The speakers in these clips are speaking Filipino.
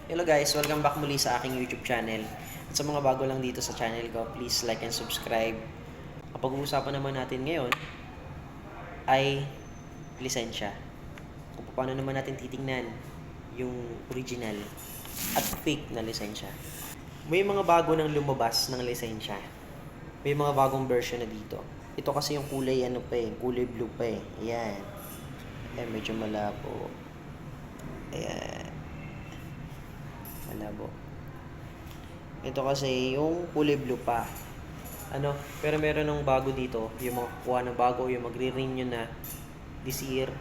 Hello guys, welcome back muli sa aking YouTube channel. At sa mga bago lang dito sa channel ko, please like and subscribe. Kapag uusapan naman natin ngayon ay lisensya. Kung paano naman natin titingnan yung original at fake na lisensya. May mga bago nang lumabas ng lisensya. May mga bagong version na dito. Ito kasi yung kulay kulay blue pa eh. Ayan. Ayan, medyo malabo. Ayan, malabo. Ito kasi yung kulay blue pa. Pero meron ng bago dito, yung mga kuha ng bago, yung magre-renew na this year,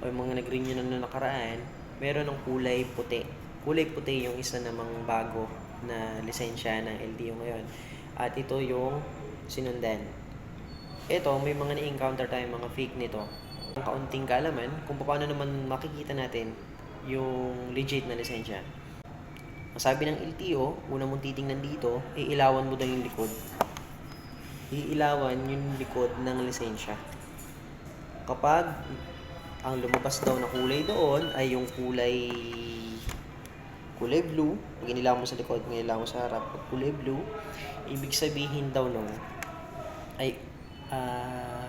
o yung mga nag-renew na noong nakaraan, meron ng kulay puti. Kulay puti yung isa namang bago na lisensya ng LTO ngayon. At ito yung sinundan. Ito, may mga na-encounter tayong mga fake nito. Ang kaunting kaalaman kung paano naman makikita natin yung legit na lisensya. Ang sabi ng LTO, una mong titingnan dito, iilawan mo daw yung likod. Iilawan yung likod ng lisensya. Kapag ang lumabas daw na kulay doon ay yung kulay blue, pag inilawan mo sa likod, pag inilawan mo sa harap, pag kulay blue, ibig sabihin daw no, ay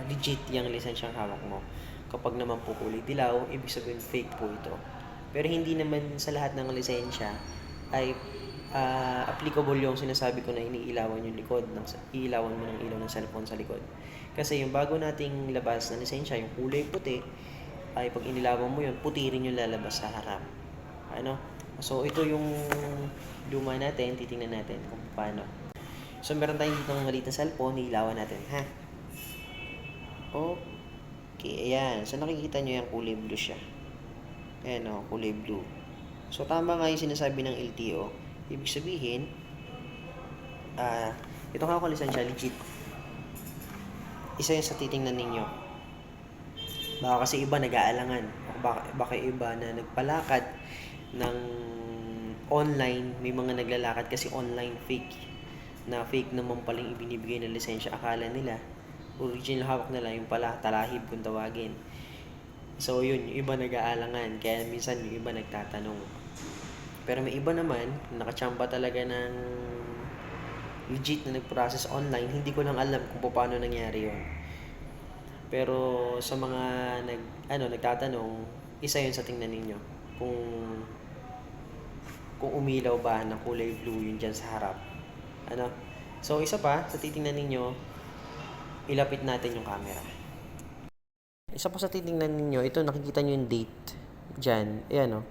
legit yung lisensyang hawak mo. Kapag naman po kulay dilaw, ibig sabihin fake po ito. Pero hindi naman sa lahat ng lisensya ay applicable yung sinasabi ko na iniilawan yung likod, iilawan mo ng ilaw ng cellphone sa likod. Kasi yung bago nating labas na lisensya, yung kulay puti, ay pag inilawan mo yun, puti rin yung lalabas sa harap. So ito yung luma natin, titingnan natin kung paano. So meron tayong dito ng maliit na cellphone, iilawan natin, ha? Okay, ayan. So nakikita nyo yung kulay blue siya. Ayan o, kulay blue. So tama nga yung sinasabi ng LTO. Ibig sabihin, itong hawak ko lisensya, legit. Isa yun sa titingnan ninyo. Baka kasi iba nag-aalangan. Baka iba na nagpalakad ng online. May mga naglalakad kasi online fake. Na fake naman palang ibinibigay ng lisensya. Akala nila, original hawak nila, yung pala, talahib kung tawagin. So yun, yung iba nag-aalangan. Kaya minsan yung iba nagtatanong. Pero may iba naman, nakachamba talaga ng legit na nag-process online. Hindi ko lang alam kung paano nangyari yun. Pero sa mga nagtatanong, isa yun sa tingnan ninyo. Kung umilaw ba ng kulay blue yun dyan sa harap. So isa pa, sa titingnan ninyo, ilapit natin yung camera. Isa pa sa titingnan ninyo, ito nakikita nyo yung date. Dyan, ayan o.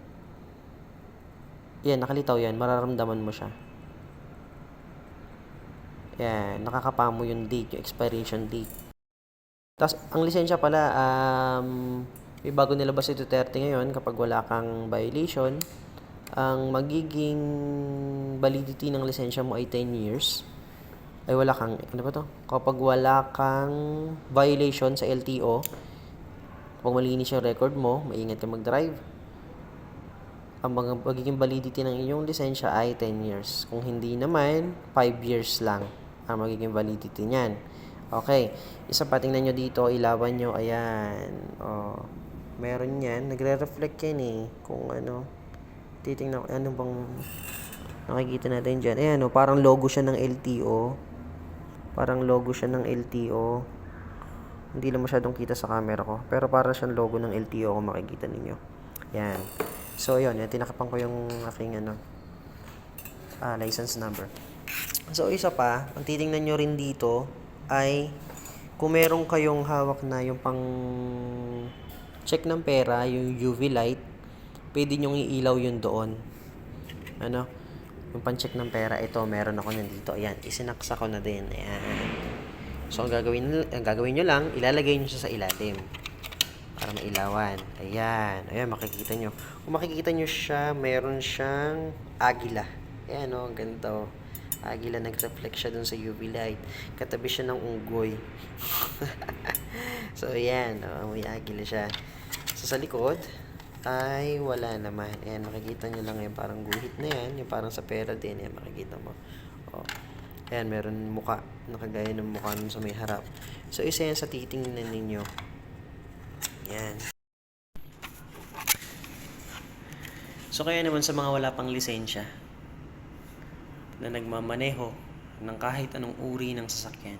Yan, nakalitaw yan. Mararamdaman mo siya. Yan, nakakapa mo yung date, yung expiration date. Tapos, ang lisensya pala, may bago nilabas si Duterte ngayon kapag wala kang violation. Ang magiging validity ng lisensya mo ay 10 years. Ay, wala kang, ano ba to? Kapag wala kang violation sa LTO, kapag malinis yung record mo, maingat ka mag-drive, ang magiging validity ng inyong lisensya ay 10 years. Kung hindi naman, 5 years lang ang magiging validity niyan. Okay. Isa pa, tingnan nyo dito, ilawan nyo, ayan. Meron yan. Nagre-reflect yan eh. Kung titingnan ko, ano bang nakikita natin dyan. Ayan parang logo siya ng LTO. Parang logo siya ng LTO. Hindi lang masyadong kita sa camera ko. Pero parang siyang logo ng LTO kung makikita ninyo. Yan. So, yun. Tinakapan ko yung aking license number. So, isa pa, ang titingnan nyo rin dito ay kung meron kayong hawak na yung pang check ng pera, yung UV light, pwede nyong iilaw yun doon. Yung pang-check ng pera, ito, meron ako nandito. Ayan, isinaksa ko na din. Ayan. So, ang gagawin nyo lang, ilalagay nyo siya sa ilalim. Para mailawan. Ayan. Ayan, makikita nyo. Kung makikita nyo siya, meron siyang agila. Ayan ang ganito. Agila, nag-reflect siya dun sa UV light. Katabi siya ng unggoy. So, ayan. May agila siya. So, sa likod, ay wala naman. Ayan, makikita nyo lang yung parang guhit na yan. Yung parang sa pera din. Ayan, makikita mo. Ayan, meron muka. Nakagaya ng mukha nun sa may harap. So, isa yan sa titingnan ninyo. Yan. So kaya naman sa mga wala pang lisensya na nagmamaneho ng kahit anong uri ng sasakyan,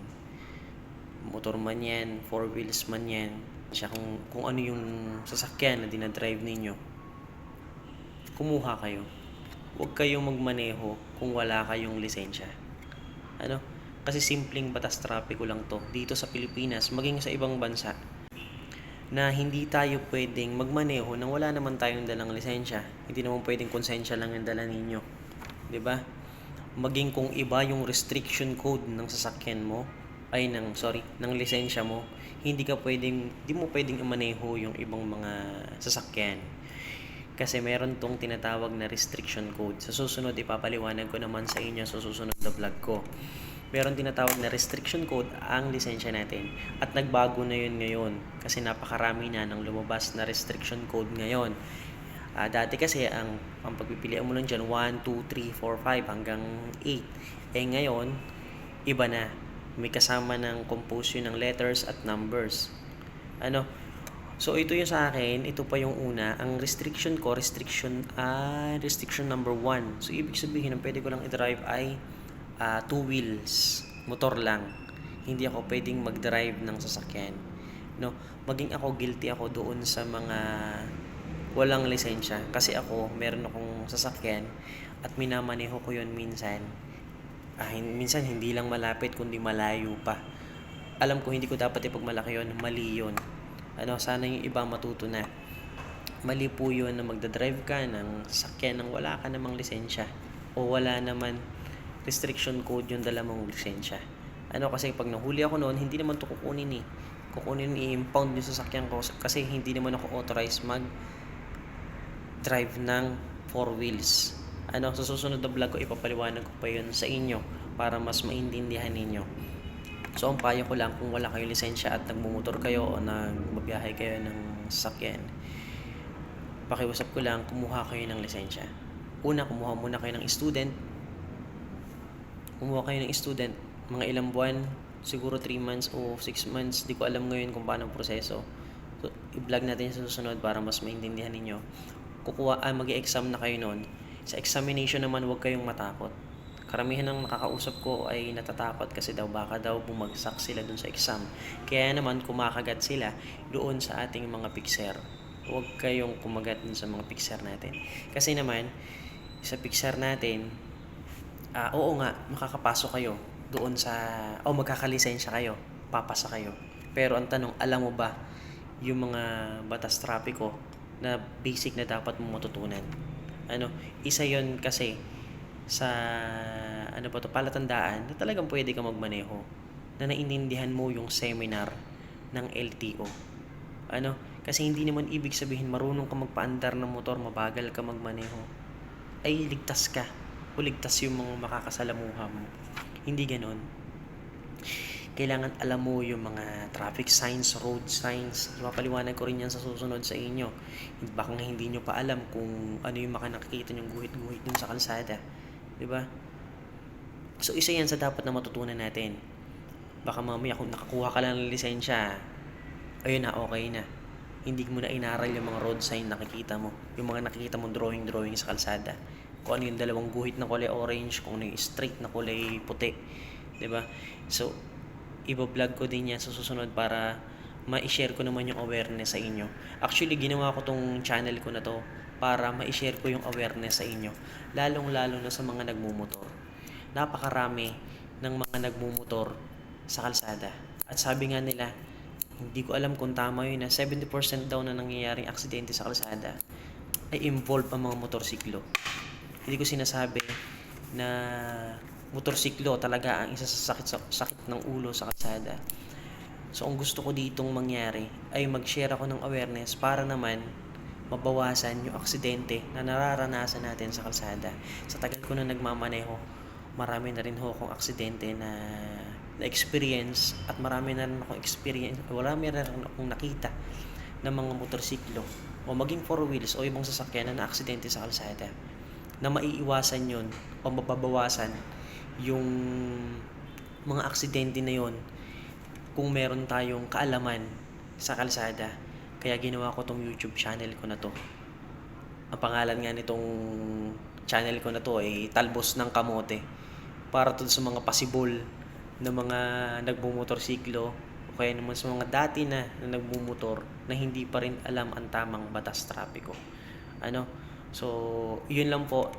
motor man yan, four wheels man yan, siya kung ano yung sasakyan na dinadrive ninyo, kumuha kayo. Huwag kayong magmaneho kung wala kayong lisensya. Ano? Kasi simpleng batas trapiko lang to dito sa Pilipinas, maging sa ibang bansa, na hindi tayo pwedeng magmaneho nang wala naman tayong dalang lisensya. Hindi naman pwedeng konsensya lang yung dala ninyo. 'Di ba? Maging kung iba yung restriction code ng sasakyan mo, ng lisensya mo, hindi mo pwedeng imaneho yung ibang mga sasakyan. Kasi meron tong tinatawag na restriction code. Sa susunod, ipapaliwanag ko naman sa inyo sa susunod na vlog ko. Meron tinatawag na restriction code ang lisensya natin. At nagbago na yun ngayon. Kasi napakarami na ng lumabas na restriction code ngayon. Dati kasi ang pagpipilian mo lang dyan, 1, 2, 3, 4, 5 hanggang 8. Ngayon, iba na. May kasama ng composition ng letters at numbers. So ito yung sa akin, ito pa yung una, ang restriction ko, restriction number 1. So ibig sabihin, ang pwede ko lang i-drive ay 2 wheels, motor lang. Hindi ako pwedeng mag-drive ng sasakyan. Maging ako guilty ako doon sa mga walang lisensya. Kasi ako, meron akong sasakyan at minamaneho ko yun minsan. Minsan hindi lang malapit kundi malayo pa. Alam ko hindi ko dapat ipagmalaki yun, mali yun. Sana yung iba matuto na. Mali po yun na magdadrive ka ng sasakyan nang wala ka namang lisensya o wala naman restriction code yung dala mong lisensya. Kasi pag nahuli ako noon, hindi naman to kukunin i-impound yung sasakyan ko kasi hindi naman ako authorized mag-drive ng 4 wheels. Sa susunod na vlog ko, ipapaliwanag ko pa yun sa inyo para mas maintindihan ninyo. So, ang payo ko lang, kung wala kayong lisensya at nagmumotor kayo o nagbabiyahe kayo ng sasakyan, pakiusap ko lang, kumuha kayo ng lisensya. Una, kumuha muna kayo ng student. Mga ilang buwan, siguro 3 months o 6 months, di ko alam ngayon kung paano ang proseso. So, i-vlog natin sa susunod para mas maintindihan ninyo. Mag-i-exam na kayo noon. Sa examination naman, huwag kayong matakot. Karamihan ng nakakausap ko ay natatakot kasi baka bumagsak sila dun sa exam. Kaya naman kumakagat sila doon sa ating mga picture. Huwag kayong kumagat dun sa mga picture natin. Kasi naman, sa picture natin, oo nga, makakapasok kayo doon magkakalisensya kayo, papasa kayo. Pero ang tanong, alam mo ba yung mga batas trapiko na basic na dapat mong matutunan? Isa yon kasi sa palatandaan na talagang pwede ka magmaneho, na naiintindihan mo yung seminar ng LTO. Kasi hindi naman ibig sabihin marunong ka magpaandar ng motor, mabagal ka magmaneho, ay ligtas ka o ligtas yung mga makakasalamuha mo. Hindi ganon. Kailangan alam mo yung mga traffic signs, road signs. Ipapaliwanag ko rin yan sa susunod sa inyo. Baka nga hindi nyo pa alam kung ano yung nakikita nyong guhit-guhit dun sa kalsada. Diba? So, isa yan sa dapat na matutunan natin. Baka mamaya kung nakakuha ka lang ng lisensya, ayun na, okay na. Hindi mo na inaral yung mga road sign nakikita mo. Yung mga nakikita mong drawing sa kalsada. Kung ano yung dalawang guhit na kulay orange, kung ano yung straight na kulay puti. Diba? So, iba-vlog ko din yan sa susunod para ma-share ko naman yung awareness sa inyo. Actually, ginawa ko tong channel ko na to para ma-share ko yung awareness sa inyo. Lalong-lalo na sa mga nagmumotor. Napakarami ng mga nagmumotor sa kalsada. At sabi nga nila, hindi ko alam kung tama yun na 70% daw na nangyayaring aksidente sa kalsada ay involved ang mga motorsiklo. Hindi ko sinasabi na motorsiklo talaga ang isa sa sakit ng ulo sa kalsada. So, ang gusto ko ditong mangyari ay mag-share ako ng awareness para naman mabawasan yung aksidente na nararanasan natin sa kalsada. Sa tagal ko na nagmamaneho, marami na rin akong aksidente na experience at marami na rin akong nakita ng mga motorsiklo o maging 4 wheels o ibang sasakyan na aksidente sa kalsada, na maiiwasan yun o mababawasan yung mga aksidente na yon kung meron tayong kaalaman sa kalsada. Kaya ginawa ko tong YouTube channel ko na to Ang pangalan nga nitong channel ko na to ay Talbos ng Kamote. Para to sa mga pasibol na mga nagmumotorsiklo o kaya naman sa mga dati na nagmumotor na hindi pa rin alam ang tamang batas trapiko. Ano? So, yun lang po.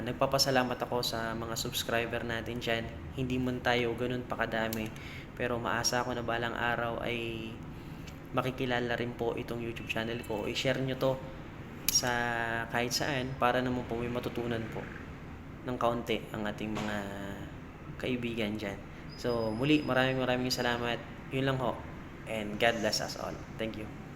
Nagpapasalamat ako sa mga subscriber natin dyan. Hindi man tayo ganun pa kadami. Pero maasa ako na balang araw ay makikilala rin po itong YouTube channel ko. I-share nyo to sa kahit saan para naman po may matutunan po ng kaunti ang ating mga kaibigan dyan. So, muli, maraming salamat. Yun lang ho. And God bless us all. Thank you.